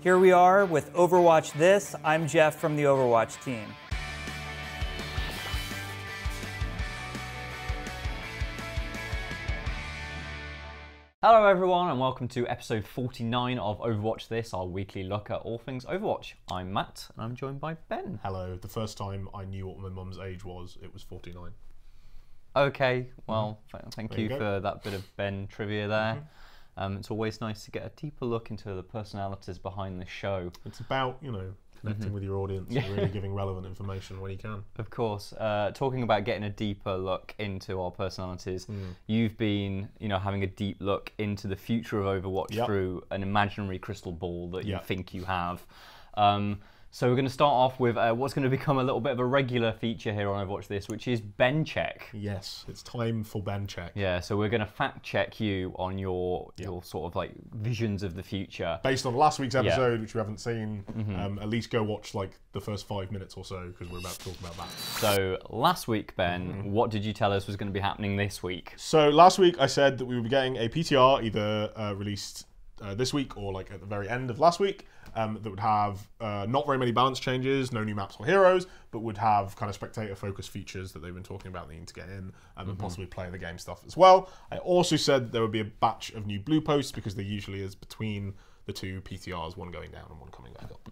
Here we are with Overwatch This. I'm Jeff from the Overwatch team. Hello everyone and welcome to episode 49 of Overwatch This, our weekly look at all things Overwatch. I'm Matt and I'm joined by Ben. Hello. The first time I knew what my mum's age was, it was 49. Okay, well, thank you go. for that bit of Ben trivia there. It's always nice to get a deeper look into the personalities behind the show. It's about, you know, connecting with your audience and really giving relevant information when you can. Of course. Talking about getting a deeper look into our personalities, you've been, having a deep look into the future of Overwatch through an imaginary crystal ball that you think you have. So we're going to start off with what's going to become a little bit of a regular feature here on Overwatch This, which is Ben Check. Yes, it's time for Ben Check. Yeah, so we're going to fact check you on your sort of like visions of the future. Based on last week's episode, which you haven't seen, at least go watch like the first 5 minutes or so, because we're about to talk about that. So last week, Ben, what did you tell us was going to be happening this week? So last week I said that we would be getting a PTR either released this week or like at the very end of last week. That would have not very many balance changes, no new maps or heroes, but would have kind of spectator-focused features that they've been talking about needing to get in, and possibly play the game stuff as well. I also said there would be a batch of new blue posts, because there usually is between the two PTRs, one going down and one coming back up.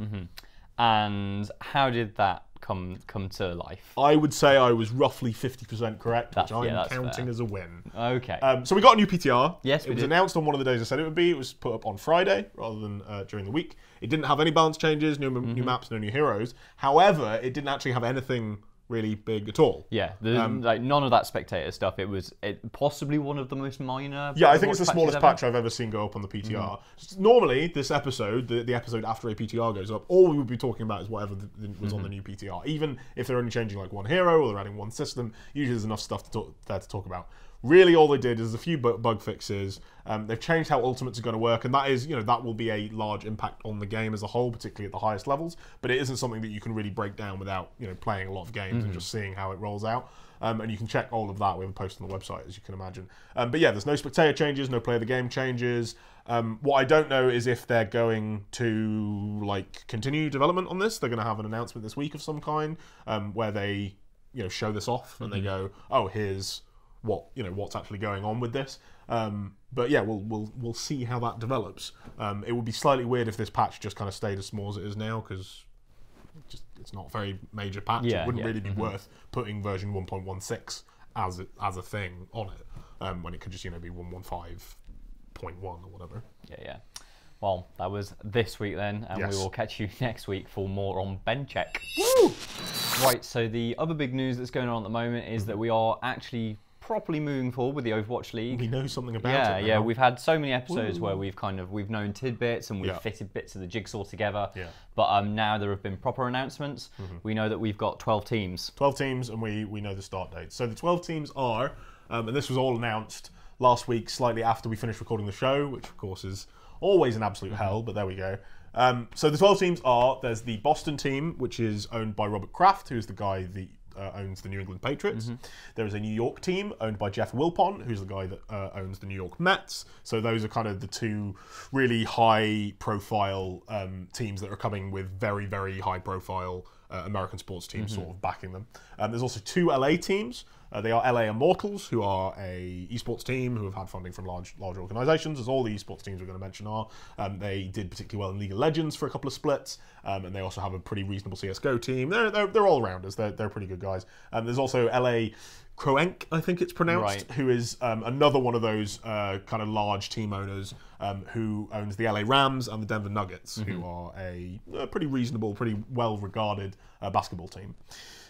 And how did that come to life? I would say I was roughly 50% correct, which I'm that's counting fair. as a win. Okay. So we got a new PTR. Yes, it was announced on one of the days I said it would be. It was put up on Friday rather than during the week. It didn't have any balance changes, new maps, no new heroes. However, it didn't actually have anything really big at all. Yeah, like none of that spectator stuff. It was possibly one of the most minor. Yeah, I think it's the smallest patch I've ever seen go up on the PTR. Normally, this episode, the episode after a PTR goes up, all we would be talking about is whatever was on the new PTR. Even if they're only changing like one hero or they're adding one system, usually there's enough stuff there to talk about. Really, all they did is a few bug fixes. They've changed how ultimates are going to work, and that is, that will be a large impact on the game as a whole, particularly at the highest levels. But it isn't something that you can really break down without, playing a lot of games and just seeing how it rolls out. And you can check all of that. We have a post on the website, as you can imagine. But yeah, there's no spectator changes, no play of the game changes. What I don't know is if they're going to continue development on this. They're going to have an announcement this week of some kind, where they, show this off and they go, oh, here's what's actually going on with this. But yeah, we'll see how that develops. It would be slightly weird if this patch just kind of stayed as small as it is now, because it's not a very major patch. It wouldn't really be worth putting version 1.16 as a thing on it, when it could just be 115.1 or whatever. Yeah. Well, that was this week then, and we will catch you next week for more on Ben Check. Woo! Right, so the other big news that's going on at the moment is that we are actually properly moving forward with the Overwatch League. We know something about it. Yeah, we've had so many episodes where we've known tidbits and we've fitted bits of the jigsaw together. Yeah. But now there have been proper announcements. We know that we've got 12 teams. 12 teams, and we know the start date. So the 12 teams are, and this was all announced last week, slightly after we finished recording the show, which of course is always an absolute hell, but there we go. So the 12 teams are, there's the Boston team, which is owned by Robert Kraft, who's the guy that owns the New England Patriots. There is a New York team owned by Jeff Wilpon, who's the guy that owns the New York Mets. So those are kind of the two really high-profile teams that are coming with very, very high-profile American sports teams sort of backing them. There's also two LA teams. They are LA Immortals, who are a esports team who have had funding from large organisations, as all the esports teams we're going to mention are. They did particularly well in League of Legends for a couple of splits, and they also have a pretty reasonable CSGO team. They're all rounders. They're pretty good guys. There's also LA KRAFT, I think it's pronounced, who is another one of those kind of large team owners who owns the LA Rams and the Denver Nuggets, who are a pretty reasonable, pretty well-regarded basketball team.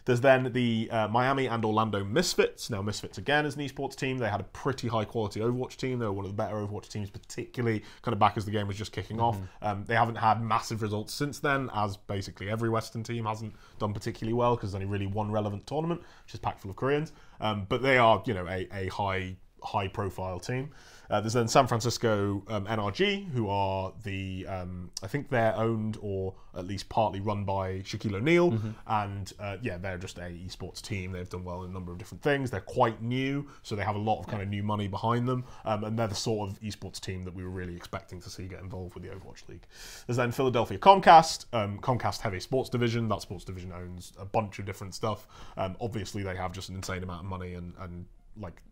There's then the Miami and Orlando Misfits. Now, Misfits, again, is an esports team. They had a pretty high-quality Overwatch team. They were one of the better Overwatch teams, particularly kind of back as the game was just kicking off. They haven't had massive results since then, as basically every Western team hasn't done particularly well, because there's only really one relevant tournament, which is packed full of Koreans. But they are, a high-profile team. There's then San Francisco NRG, who are the, I think they're owned or at least partly run by Shaquille O'Neal. And yeah, they're just a esports team. They've done well in a number of different things. They're quite new, so they have a lot of kind of new money behind them. And they're the sort of esports team that we were really expecting to see get involved with the Overwatch League. There's then Philadelphia Comcast. Comcast have a sports division. That sports division owns a bunch of different stuff. Obviously, they have just an insane amount of money and like,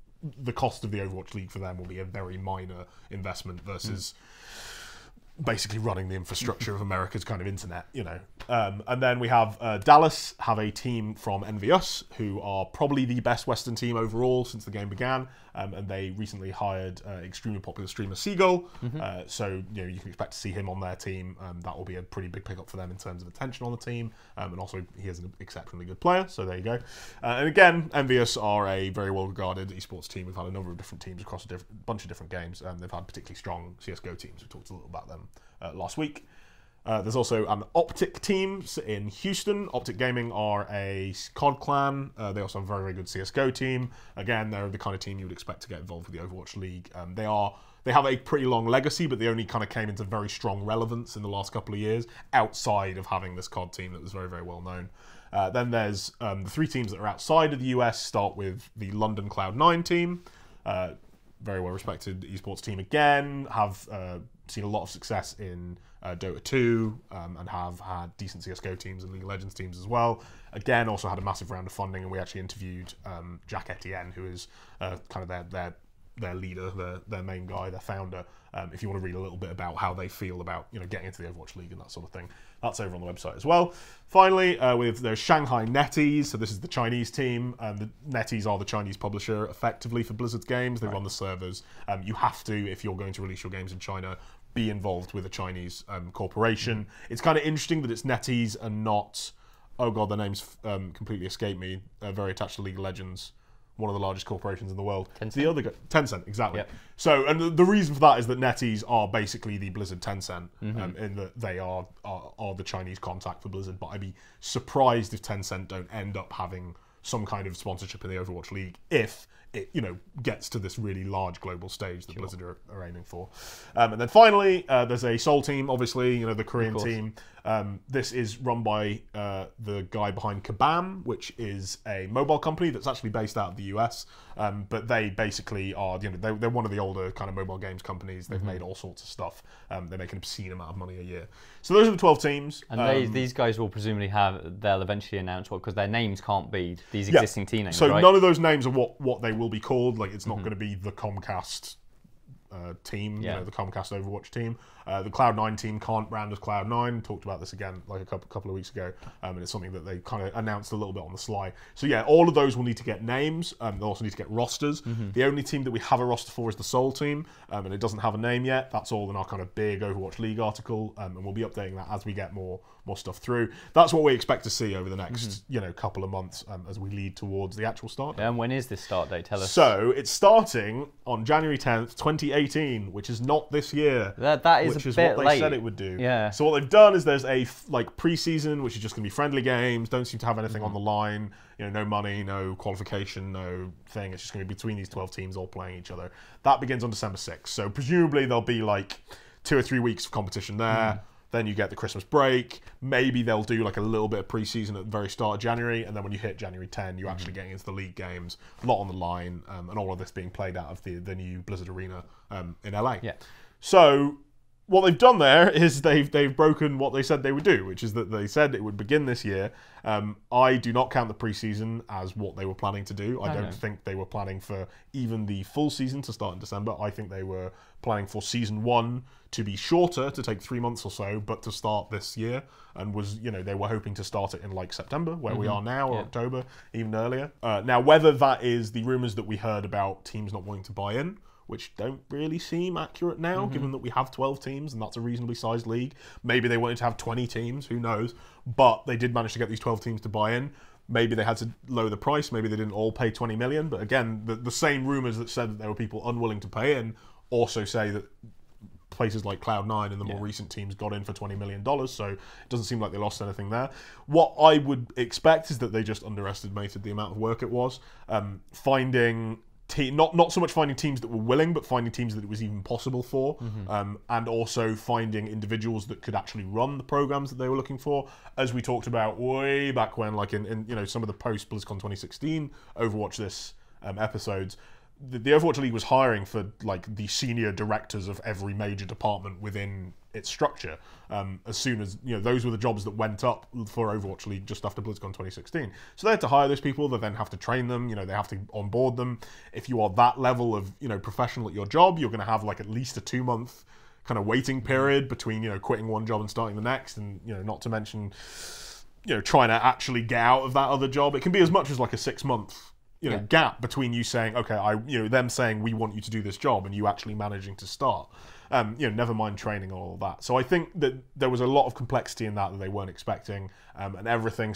the cost of the Overwatch League for them will be a very minor investment versus basically running the infrastructure of America's kind of internet, you know. And then we have Dallas have a team from Envious, who are probably the best Western team overall since the game began. And they recently hired extremely popular streamer Seagull. So, you know, you can expect to see him on their team. That will be a pretty big pickup for them in terms of attention on the team. And also, he is an exceptionally good player. So there you go. And again, Envious are a very well-regarded esports team. We've had a number of different teams across a bunch of different games. They've had particularly strong CSGO teams. We talked a little about them last week. There's also an Optic team in Houston. Optic Gaming are a COD clan. They also have a very, very good CSGO team. Again, they're the kind of team you would expect to get involved with the Overwatch League. They have a pretty long legacy, but they only kind of came into very strong relevance in the last couple of years, outside of having this COD team that was very, very well known. Then there's the three teams that are outside of the US. Start with the London Cloud9 team. Very well respected esports team again. Have seen a lot of success in Dota 2 and have had decent CSGO teams and League of Legends teams as well. Again, also had a massive round of funding, and we actually interviewed Jack Etienne, who is kind of their leader, their main guy, their founder. If you want to read a little bit about how they feel about, you know, getting into the Overwatch League and that sort of thing, that's over on the website as well. Finally, there's Shanghai NetEase. So this is the Chinese team. The NetEase are the Chinese publisher, effectively, for Blizzard's games. They run the servers. You have to, if you're going to release your games in China, be involved with a Chinese corporation. It's kind of interesting that it's NetEase and not, oh god, their names completely escape me. Very attached to League of Legends. One of the largest corporations in the world. Tencent. The other Tencent, exactly. Yep. So, and the reason for that is that NetEase are basically the Blizzard Tencent, in that they are the Chinese contact for Blizzard. But I'd be surprised if Tencent don't end up having some kind of sponsorship in the Overwatch League if it, you know, gets to this really large global stage that Blizzard are aiming for. And then finally, there's a Seoul team, obviously, you know, the Korean team. This is run by the guy behind KABAM, which is a mobile company that's actually based out of the US. But they basically are, you know, they're one of the older kind of mobile games companies. They've made all sorts of stuff. They make an obscene amount of money a year. So those are the 12 teams. And these guys will presumably they'll eventually announce what, because their names can't be these existing team names, so right? None of those names are what they will be called. Like, it's not going to be the Comcast team, you know, the Comcast Overwatch team. The Cloud9 team can't brand as Cloud9. Talked about this again like a couple of weeks ago, and it's something that they kind of announced a little bit on the sly. So yeah, all of those will need to get names. They'll also need to get rosters. The only team that we have a roster for is the Seoul team, and it doesn't have a name yet. That's all in our kind of big Overwatch League article, and we'll be updating that as we get more stuff through. That's what we expect to see over the next you know, couple of months as we lead towards the actual start date. And when is this start date? Tell us. So it's starting on January 10th, 2018, which is not this year. That is which a is bit what late. they said it would do. Yeah. So what they've done is there's a like pre-season, which is just going to be friendly games. Don't seem to have anything on the line. You know, no money, no qualification, no thing. It's just going to be between these 12 teams all playing each other. That begins on December 6th. So presumably there'll be like 2 or 3 weeks of competition there. Then you get the Christmas break. Maybe they'll do like a little bit of pre-season at the very start of January, and then when you hit January 10, you're actually getting into the league games, a lot on the line, and all of this being played out of the new Blizzard Arena in LA. Yeah. So what they've done there is they've broken what they said they would do, which is that they said it would begin this year. I do not count the preseason as what they were planning to do. I don't think they were planning for even the full season to start in December. I think they were planning for season 1 to be shorter, to take 3 months or so, but to start this year. And was, you know, they were hoping to start it in like September, where we are now, or October, even earlier. Now, whether that is the rumours that we heard about teams not wanting to buy in, which don't really seem accurate now, given that we have 12 teams and that's a reasonably sized league. Maybe they wanted to have 20 teams, who knows? But they did manage to get these 12 teams to buy in. Maybe they had to lower the price. Maybe they didn't all pay 20 million. But again, the same rumours that said that there were people unwilling to pay in also say that places like Cloud9 and the more recent teams got in for $20 million, so it doesn't seem like they lost anything there. What I would expect is that they just underestimated the amount of work it was. Finding not so much finding teams that were willing, but finding teams that it was even possible for, and also finding individuals that could actually run the programs that they were looking for, as we talked about way back when, like in some of the post BlizzCon 2016 Overwatch This episodes. The Overwatch League was hiring for like the senior directors of every major department within its structure. As soon as those were the jobs that went up for Overwatch League just after BlizzCon 2016. So they had to hire those people. They then have to train them. They have to onboard them. If you are that level of professional at your job, you're going to have like at least a 2-month kind of waiting period between quitting one job and starting the next, and not to mention trying to actually get out of that other job. It can be as much as like a 6-month gap between you saying, okay, them saying we want you to do this job and you actually managing to start. Never mind training and all of that. So I think that there was a lot of complexity in that they weren't expecting, and everything,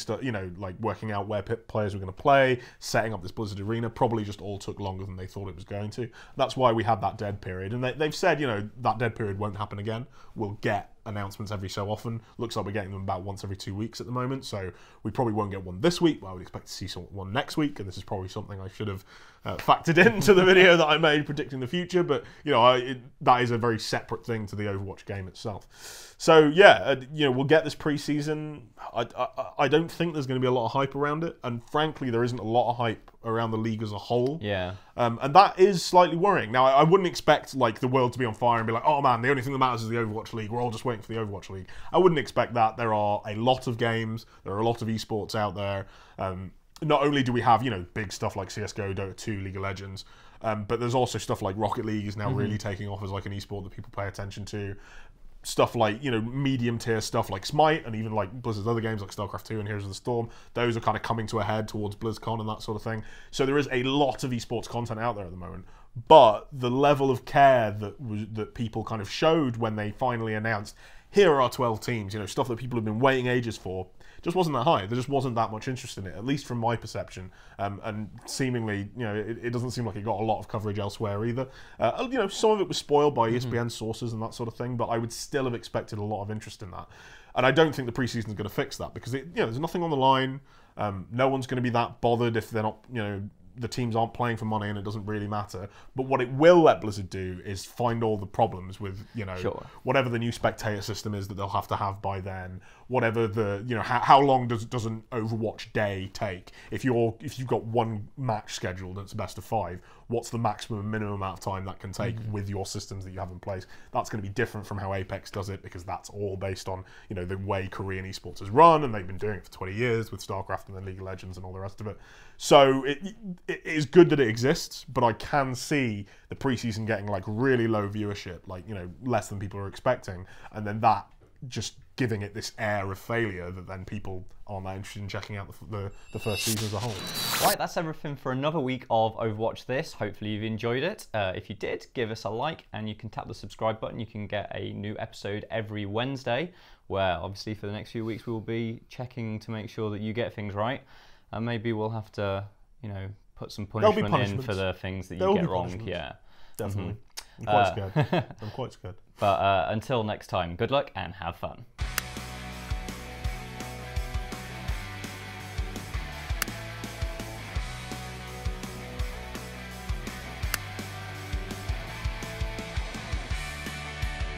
like working out where players were going to play, setting up this Blizzard arena, probably just all took longer than they thought it was going to. That's why we had that dead period, and they've said, that dead period won't happen again. We'll get announcements every so often. Looks like we're getting them about once every 2 weeks at the moment, so we probably won't get one this week, but I would expect to see one next week, and this is probably something I should have factored into the video that I made predicting the future, but that is a very separate thing to the Overwatch game itself. So yeah, we'll get this preseason. I don't think there's going to be a lot of hype around it, and frankly, there isn't a lot of hype around the league as a whole. Yeah. And that is slightly worrying. Now, I wouldn't expect like the world to be on fire and be like, oh man, the only thing that matters is the Overwatch League. We're all just waiting for the Overwatch League. I wouldn't expect that. There are a lot of games. There are a lot of esports out there. Not only do we have big stuff like CS:GO, Dota 2, League of Legends, but there's also stuff like Rocket League is now really taking off as like an esport that people pay attention to. Stuff like medium tier stuff like Smite, and even like Blizzard's other games like StarCraft 2 and Heroes of the Storm. Those are kind of coming to a head towards BlizzCon and that sort of thing. So there is a lot of esports content out there at the moment. But the level of care that people kind of showed when they finally announced, here are our 12 teams, stuff that people have been waiting ages for, just wasn't that high. There just wasn't that much interest in it, at least from my perception. And seemingly, it doesn't seem like it got a lot of coverage elsewhere either. Some of it was spoiled by ESPN sources and that sort of thing, but I would still have expected a lot of interest in that. And I don't think the preseason is going to fix that, because there's nothing on the line. No one's going to be that bothered if they're not, the teams aren't playing for money, and it doesn't really matter. But what it will let Blizzard do is find all the problems with, whatever the new spectator system is that they'll have to have by then. Whatever the, how long does an Overwatch day take? If you've got one match scheduled and it's best of 5, what's the maximum and minimum amount of time that can take with your systems that you have in place? That's going to be different from how Apex does it, because that's all based on, the way Korean esports is run, and they've been doing it for 20 years with StarCraft and then League of Legends and all the rest of it. So it is good that it exists, but I can see the preseason getting like really low viewership, like, less than people are expecting, and then that just giving it this air of failure that then people aren't that interested in checking out the first season as a whole. Right, that's everything for another week of Overwatch This. Hopefully you've enjoyed it. If you did, give us a like, and you can tap the subscribe button. You can get a new episode every Wednesday, where obviously for the next few weeks we will be checking to make sure that you get things right. And maybe we'll have to, put some punishment in for the things that you get wrong. Yeah, definitely. I'm quite scared. I'm quite scared. But until next time, good luck and have fun.